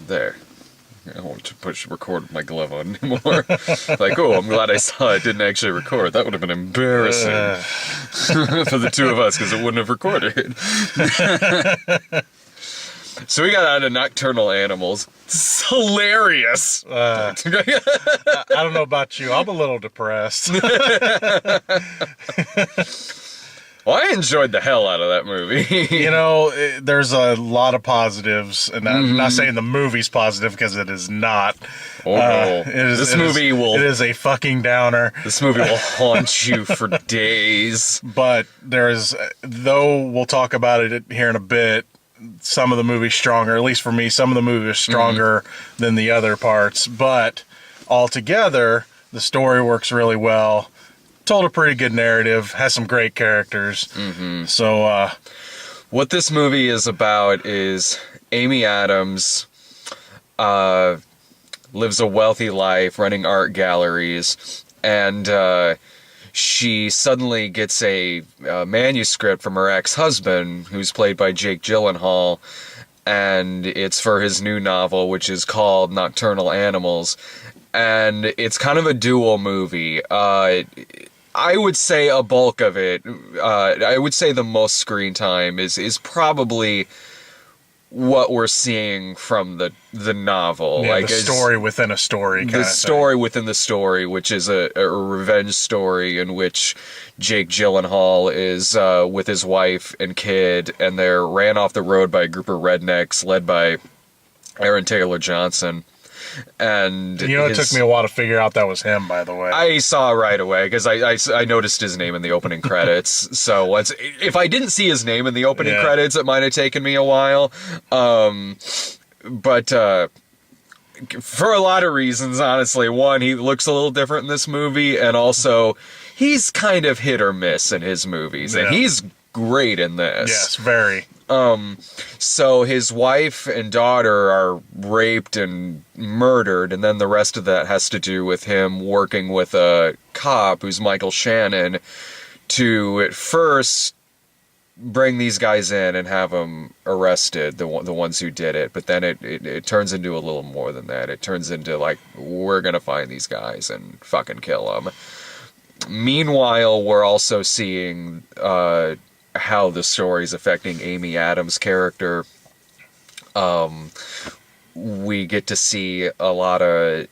There. I don't want to push record with my glove on anymore. Like, oh, I'm glad I saw it didn't actually record. That would have been embarrassing for the two of us because it wouldn't have recorded. So we got out of Nocturnal Animals. It's hilarious. I don't know about you. I'm a little depressed. Well, I enjoyed the hell out of that movie. You know, there's a lot of positives, and I'm not saying the movie's positive because it is not. Oh no! It is a fucking downer. This movie will haunt you for days. But though we'll talk about it here in a bit. Some of the movie's stronger, at least for me. Some of the movie is stronger than the other parts, but altogether, the story works really well. Told a pretty good narrative, has some great characters. So, what this movie is about is Amy Adams lives a wealthy life running art galleries, and she suddenly gets a manuscript from her ex-husband, who's played by Jake Gyllenhaal, and it's for his new novel, which is called Nocturnal Animals. And it's kind of a dual movie. I would say a bulk of it, I would say the most screen time is probably what we're seeing from the novel. Yeah, like the story within a story. The story within the story, which is a revenge story in which Jake Gyllenhaal is with his wife and kid, and they're ran off the road by a group of rednecks led by Aaron Taylor Johnson. And you know, it took me a while to figure out that was him, by the way. I saw right away because I noticed his name in the opening credits. So if I didn't see his name in the opening credits, it might have taken me a while. But for a lot of reasons, honestly. One, he looks a little different in this movie, and also he's kind of hit or miss in his movies, and he's great in this. Yes, very. So his wife and daughter are raped and murdered, and then the rest of that has to do with him working with a cop who's Michael Shannon to at first bring these guys in and have them arrested, the ones who did it. But then it turns into a little more than that. It turns into like, we're gonna find these guys and fucking kill them. Meanwhile, we're also seeing how the story's affecting Amy Adams' character. We get to see a lot of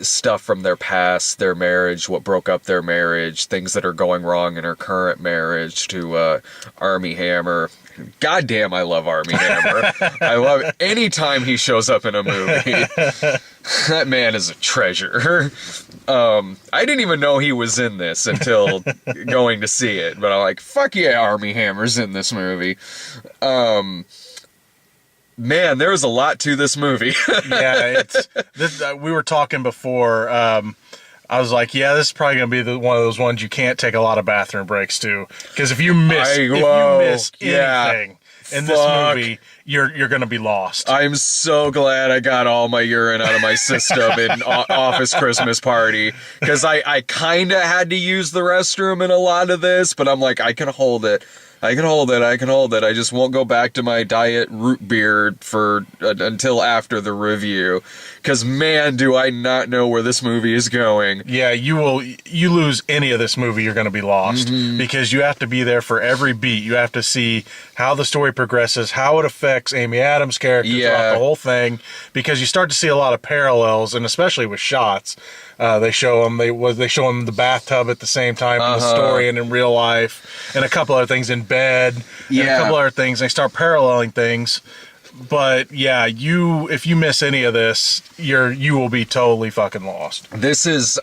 stuff from their past, their marriage, what broke up their marriage, things that are going wrong in her current marriage to Armie Hammer. Goddamn, I love Armie Hammer. I love it. Anytime he shows up in a movie, that man is a treasure. I didn't even know he was in this until going to see it, but I'm like, fuck yeah, Armie Hammer's in this movie. Man, there was a lot to this movie. Yeah, we were talking before. I was like, yeah, this is probably going to be one of those ones you can't take a lot of bathroom breaks to. Because if you miss anything in this movie, you're going to be lost. I'm so glad I got all my urine out of my system in Office Christmas Party. Because I kind of had to use the restroom in a lot of this, but I'm like, I can hold it. I can hold it. I just won't go back to my diet root beer until after the review. Because, man, do I not know where this movie is going. Yeah, you lose any of this movie, you're going to be lost. Because you have to be there for every beat. You have to see how the story progresses, how it affects Amy Adams' character throughout the whole thing. Because you start to see a lot of parallels, and especially with shots. They show him the bathtub at the same time in the story and in real life, and a couple other things in bed, and a couple other things. They start paralleling things, but yeah, if you miss any of this, you will be totally fucking lost. This does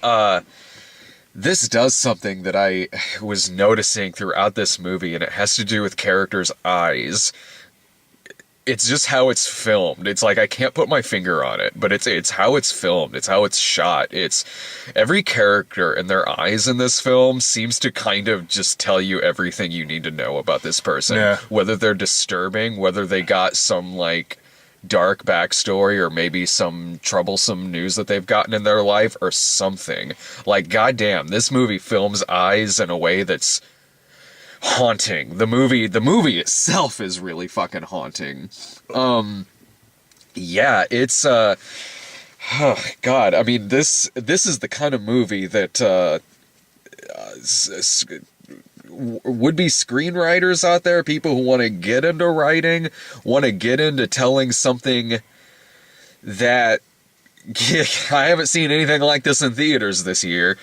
something that I was noticing throughout this movie, and it has to do with characters' eyes. It's just how it's filmed. It's like, I can't put my finger on it, but it's how it's filmed. It's how it's shot. It's every character and their eyes in this film seems to kind of just tell you everything you need to know about this person. Yeah. Whether they're disturbing, whether they got some like dark backstory, or maybe some troublesome news that they've gotten in their life or something. Like, goddamn, this movie films eyes in a way that's haunting. The movie itself is really fucking haunting. Yeah, it's oh God, I mean this is the kind of movie that would-be screenwriters out there, people who want to get into writing, want to get into telling something that I haven't seen anything like this in theaters this year.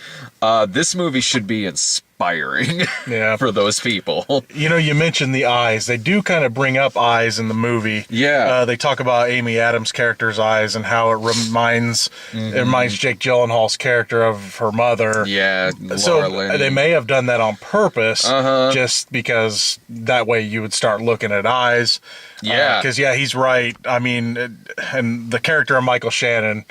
This movie should be inspiring Yeah. for those people. You know, you mentioned the eyes. They do kind of bring up eyes in the movie. Yeah. They talk about Amy Adams' character's eyes and how it reminds Jake Gyllenhaal's character of her mother. Yeah, So Laura Linney. they may have done that on purpose, Uh-huh. just because that way you would start looking at eyes. Yeah. Because, he's right. I mean, and the character of Michael Shannon.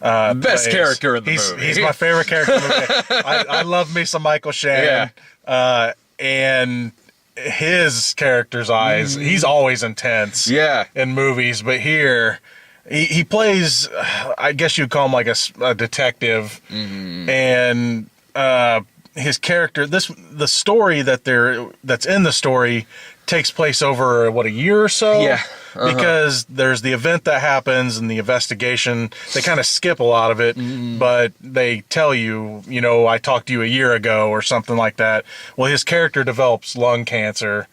Best plays- character in the movie. He's my favorite character in the movie. I love me some Michael Shannon. And his character's eyes, he's always intense Yeah. in movies, but here he plays, I guess you'd call him like a detective, and his character, the story that's in the story takes place over a year or so. Yeah. Because there's the event that happens and the investigation. They kind of skip a lot of it, but they tell you, I talked to you a year ago or something like that. Well, his character develops lung cancer.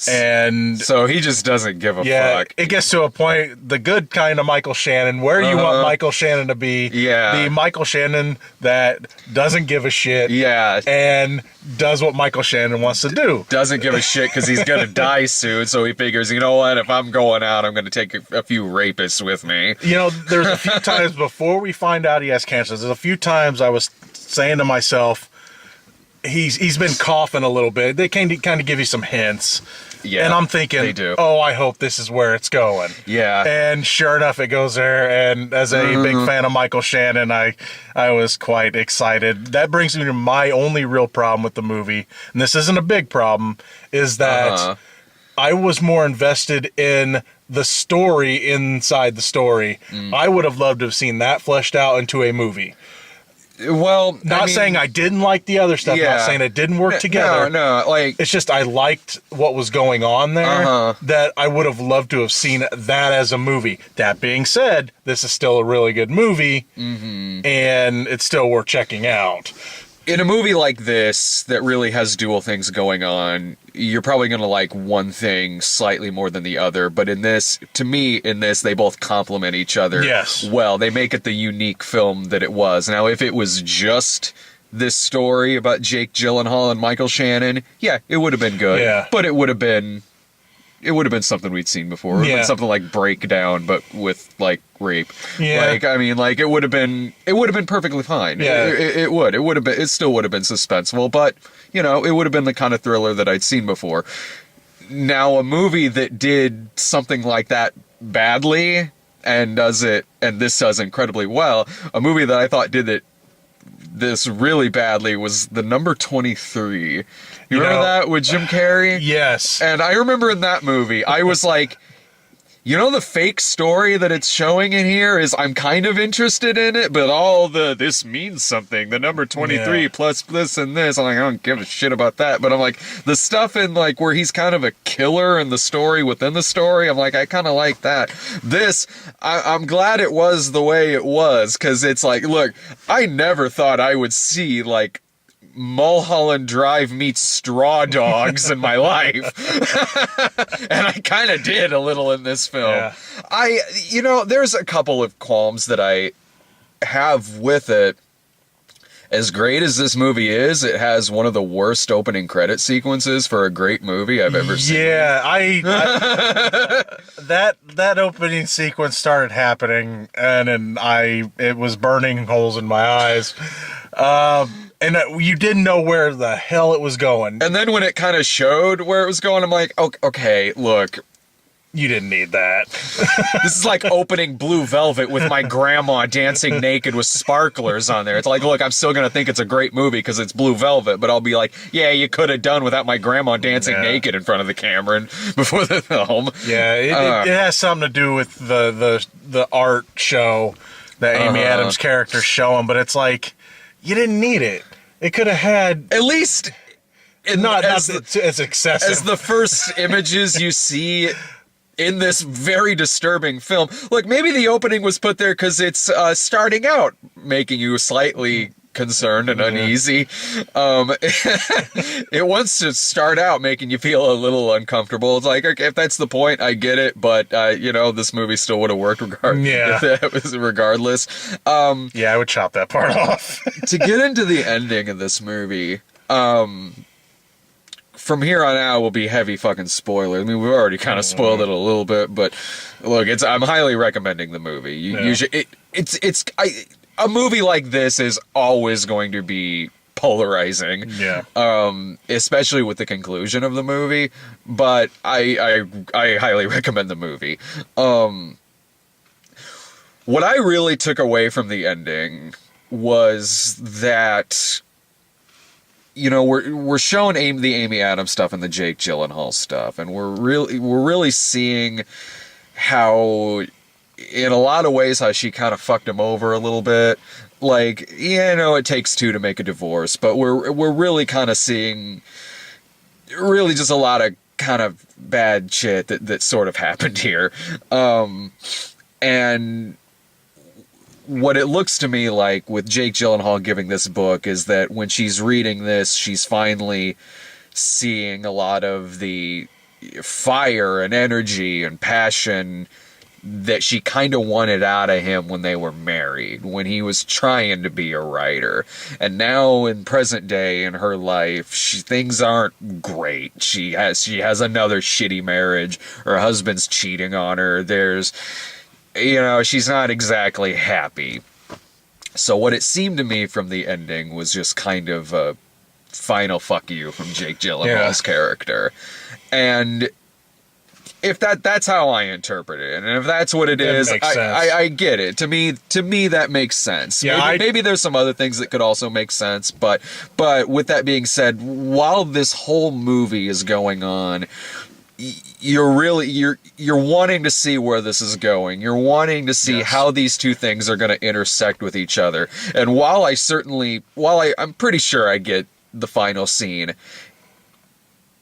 And So he just doesn't give a fuck. it gets to a point, the good kind of Michael Shannon, where you want Michael Shannon to be. Yeah. The Michael Shannon that doesn't give a shit. Yeah. And does what Michael Shannon wants to do. Doesn't give a shit because he's gonna die soon, so he figures, you know what, if I'm going out, I'm gonna take a few rapists with me. There's a few times before we find out he has cancer, there's a few times I was saying to myself, he's been coughing a little bit. They kind of give you some hints. Yeah, and I'm thinking, they do. oh, I hope this is where it's going. Yeah. And sure enough, it goes there. And as a big fan of Michael Shannon, I was quite excited. That brings me to my only real problem with the movie, and this isn't a big problem, is that I was more invested in the story inside the story. I would have loved to have seen that fleshed out into a movie. Well, Not saying I didn't like the other stuff. Yeah. Not saying it didn't work together. No, like, It's just I liked what was going on there, that I would have loved to have seen that as a movie. That being said, this is still a really good movie, and it's still worth checking out. in a movie like this that really has dual things going on, you're probably going to like one thing slightly more than the other. But in this, to me, they both complement each other. Yes. Well, they make it the unique film that it was. Now, if it was just this story about Jake Gyllenhaal and Michael Shannon, yeah, it would have been good. Yeah. But it would have been something we'd seen before. It would have been something like Breakdown, but with like rape. Yeah. Like, I mean, like it would have been perfectly fine. Yeah. It still would have been suspenseful, but it would have been the kind of thriller that I'd seen before. Now, a movie that did something like that badly and this does incredibly well, a movie that I thought did this really badly was the number 23. You remember that with Jim Carrey? Yes. And I remember in that movie, I was like, the fake story that it's showing in here is I'm kind of interested in it, but this means something. The number 23 plus this and this. I'm like, I don't give a shit about that. But I'm like, the stuff in like where he's kind of a killer in the story within the story, I'm like, I kind of like that. I'm glad it was the way it was, because it's like, look, I never thought I would see like Mulholland Drive meets Straw Dogs in my life. And I kind of did a little in this film. Yeah. There's a couple of qualms that I have with it. As great as this movie is, it has one of the worst opening credit sequences for a great movie I've ever seen. Yeah, that opening sequence started happening, and it was burning holes in my eyes. And you didn't know where the hell it was going. And then when it kind of showed where it was going, I'm like, okay, look. You didn't need that. This is like opening Blue Velvet with my grandma dancing naked with sparklers on there. It's like, look, I'm still going to think it's a great movie because it's Blue Velvet, but I'll be like, yeah, you could have done without my grandma dancing naked in front of the camera before the film. Yeah, it has something to do with the art show that Amy Adams' character's showing, but it's like, you didn't need it. It could have had... At least... Not as excessive. As the first images you see in this very disturbing film. Look, maybe the opening was put there because it's starting out making you slightly concerned and uneasy. It wants to start out making you feel a little uncomfortable. It's like, okay, if that's the point, I get it, but this movie still would have worked regardless. Yeah, I would chop that part off. To get into the ending of this movie, from here on out will be heavy fucking spoilers. I mean, we've already kind of spoiled it a little bit, but look, I'm highly recommending the movie. You should. A movie like this is always going to be polarizing. Yeah. Especially with the conclusion of the movie. But I highly recommend the movie. What I really took away from the ending was that, we're showing the Amy Adams stuff and the Jake Gyllenhaal stuff, and we're really seeing how, in a lot of ways, how she kind of fucked him over a little bit. Like, it takes two to make a divorce, but we're really kind of seeing really just a lot of kind of bad shit that sort of happened here. And what it looks to me like with Jake Gyllenhaal giving this book is that when she's reading this, she's finally seeing a lot of the fire and energy and passion that she kind of wanted out of him when they were married, when he was trying to be a writer. And now in present day in her life, things aren't great. She has another shitty marriage. Her husband's cheating on her. She's not exactly happy. So what it seemed to me from the ending was just kind of a final fuck you from Jake Gyllenhaal's character. And if that's how I interpret it, and if that's what it is, I get it. To me, that makes sense. Yeah, maybe there's some other things that could also make sense, but with that being said, while this whole movie is going on, you're wanting to see where this is going. You're wanting to see how these two things are going to intersect with each other. And while I'm pretty sure I get the final scene,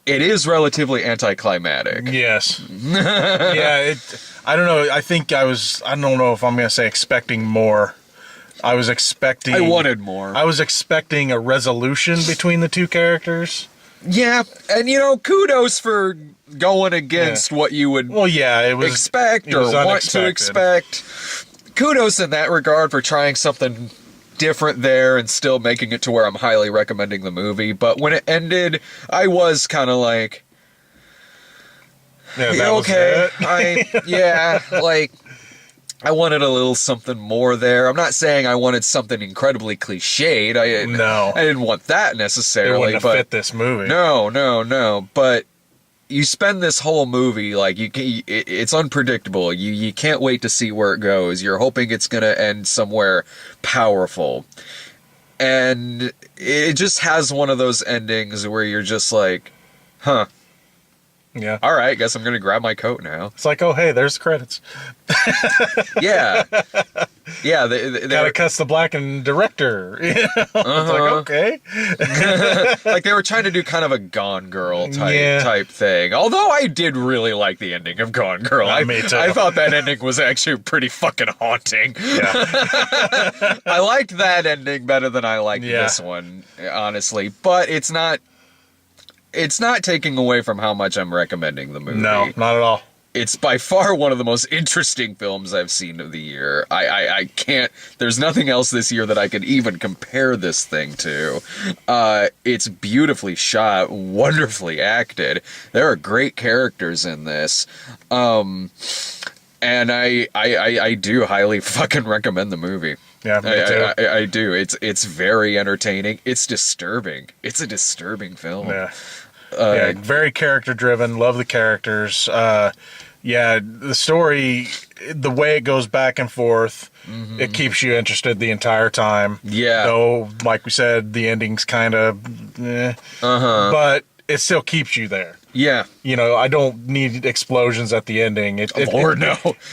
it is relatively anticlimactic. Yes. Yeah, I don't know. I don't know if I'm going to say expecting more. I wanted more. I was expecting a resolution between the two characters. Yeah, and kudos for going against what you would expect or want to expect. Kudos in that regard for trying something different there and still making it to where I'm highly recommending the movie. But when it ended, I was kind of like, okay, I wanted a little something more there. I'm not saying I wanted something incredibly cliched. I didn't want that necessarily. It wouldn't have fit this movie. No. But you spend this whole movie it's unpredictable. You can't wait to see where it goes. You're hoping it's going to end somewhere powerful. And it just has one of those endings where you're just like, huh. Yeah. All right, guess I'm going to grab my coat now. It's like, oh, hey, there's the credits. Yeah. Yeah. Gotta cuss the black and director. It's like, okay. Like they were trying to do kind of a Gone Girl type thing. Although I did really like the ending of Gone Girl. Me too. I thought that ending was actually pretty fucking haunting. Yeah. I liked that ending better than I liked this one, honestly. But it's not taking away from how much I'm recommending the movie. No, not at all. It's by far one of the most interesting films I've seen of the year. I can't... There's nothing else this year that I could even compare this thing to. It's beautifully shot, wonderfully acted. There are great characters in this. And I do highly fucking recommend the movie. Yeah, me too. I do. It's very entertaining. It's disturbing. It's a disturbing film. Yeah. Very character driven. Love the characters. The story, the way it goes back and forth, it keeps you interested the entire time. Yeah. Though, like we said, the ending's kind of, but it still keeps you there. Yeah. I don't need explosions at the ending. No.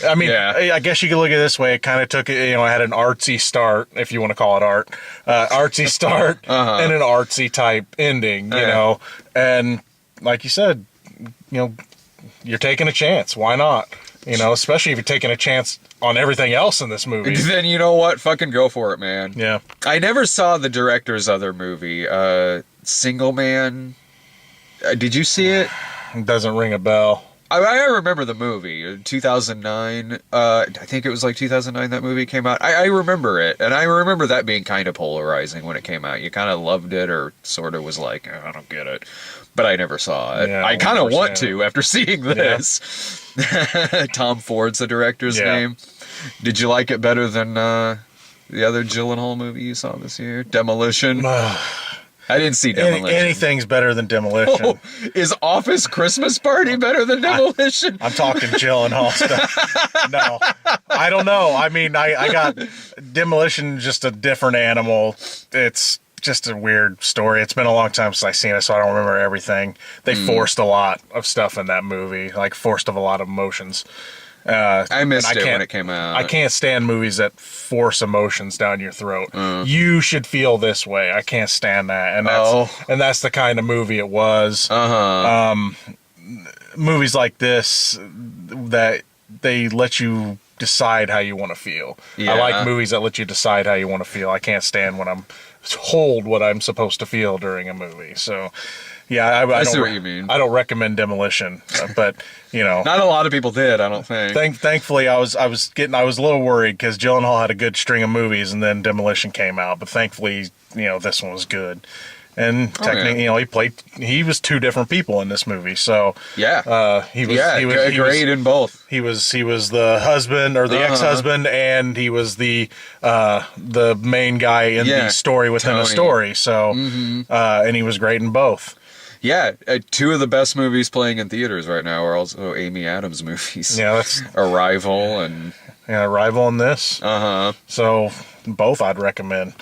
I mean, I guess you could look at it this way. It kind of took it, it had an artsy start, if you want to call it art. Artsy start and an artsy type ending, you know. And like you said, you're taking a chance. Why not? You know, especially if you're taking a chance on everything else in this movie. Then you know what? Fucking go for it, man. Yeah. I never saw the director's other movie, Single Man. Did you see it? It doesn't ring a bell. I remember the movie, 2009. I think it was like 2009 that movie came out. I remember it, and I remember that being kind of polarizing when it came out. You kind of loved it or sort of was like, "Oh, I don't get it." But I never saw it. Yeah, I kind of want it. to after seeing this. Yeah. Tom Ford's the director's name. Did you like it better than the other Gyllenhaal movie you saw this year? Demolition? I didn't see Demolition. Anything's better than Demolition. Oh, is Office Christmas Party better than Demolition? I'm talking Gyllenhaal stuff. No, I don't know. I mean, I got Demolition, just a different animal. It's just a weird story. It's been a long time since I've seen it, so I don't remember everything. They forced a lot of stuff in that movie, like forced a lot of emotions. I missed it when it came out. I can't stand movies that force emotions down your throat. You should feel this way. I can't stand that. And that's the kind of movie it was. Movies like this that they let you decide how you want to feel. Yeah. I like movies that let you decide how you want to feel. I can't stand when I'm told what I'm supposed to feel during a movie. So, yeah, I see what you mean. I don't recommend Demolition, but you know, not a lot of people did. I don't think. Thankfully, I was a little worried because Gyllenhaal had a good string of movies, and then Demolition came out. But thankfully, you know, this one was good. And technically, you know, he was two different people in this movie. So yeah, he was great in both. He was the husband or the ex-husband, and he was the main guy in the story within Tony. a story. So and he was great in both. Yeah, two of the best movies playing in theaters right now are also Amy Adams movies. Yeah, that's Arrival and Arrival in this. So both I'd recommend.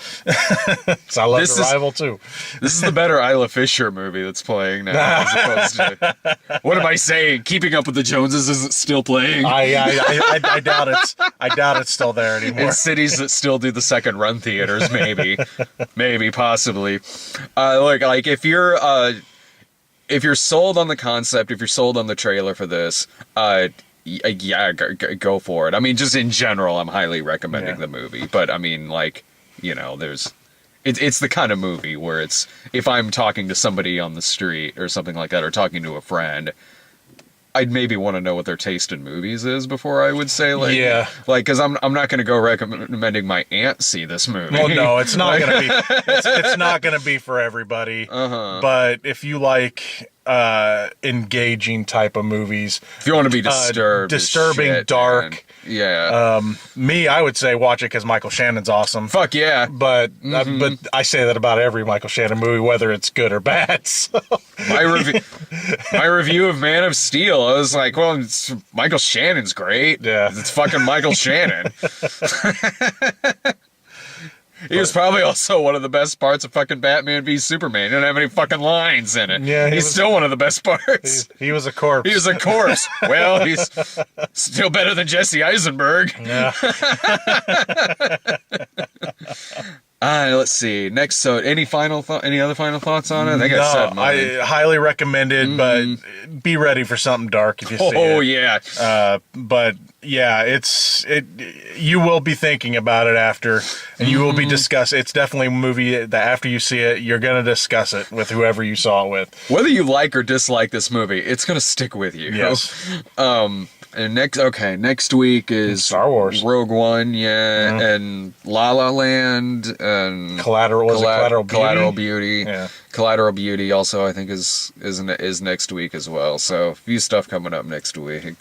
So I love Arrival too. This is the better Isla Fisher movie that's playing now, as opposed to. What am I saying? Keeping Up with the Joneses isn't still playing. I doubt it's. I doubt it's still there anymore. In cities that still do the second run theaters, maybe, possibly. Look, like if you're sold on the concept, if you're sold on the trailer for this, yeah, go for it. I mean, just in general, I'm highly recommending the movie. But I mean, like, you know, it's the kind of movie where if I'm talking to somebody on the street or something like that, or talking to a friend, I'd maybe want to know what their taste in movies is before I would say, like, because I'm not going to go recommending my aunt see this movie. Well, no, it's not going to be. It's not going to be for everybody. But if you like engaging type of movies, if you want to be disturbing, dark, man. Yeah. I would say watch it because Michael Shannon's awesome. Fuck yeah. But I say that about every Michael Shannon movie, whether it's good or bad. So. My review of Man of Steel, I was like, well, Michael Shannon's great. Yeah. It's fucking Michael Shannon. He was probably also one of the best parts of fucking Batman v Superman. He didn't have any fucking lines in it. Yeah, he's still one of the best parts. He was a corpse. He was a corpse. Well, he's still better than Jesse Eisenberg. Yeah. Let's see. Next, so any other final thoughts on it? I think I said mine. I highly recommend it, but be ready for something dark if you see it. Oh yeah. But yeah, you will be thinking about it after, and you will be discussing. It's definitely a movie that after you see it, you're gonna discuss it with whoever you saw it with. Whether you like or dislike this movie, it's gonna stick with you. Yes. And next week is Star Wars, Rogue One, and La La Land, and Collateral Beauty. Yeah. Collateral Beauty also I think is next week as well. So a few stuff coming up next week.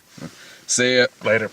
See ya. Later.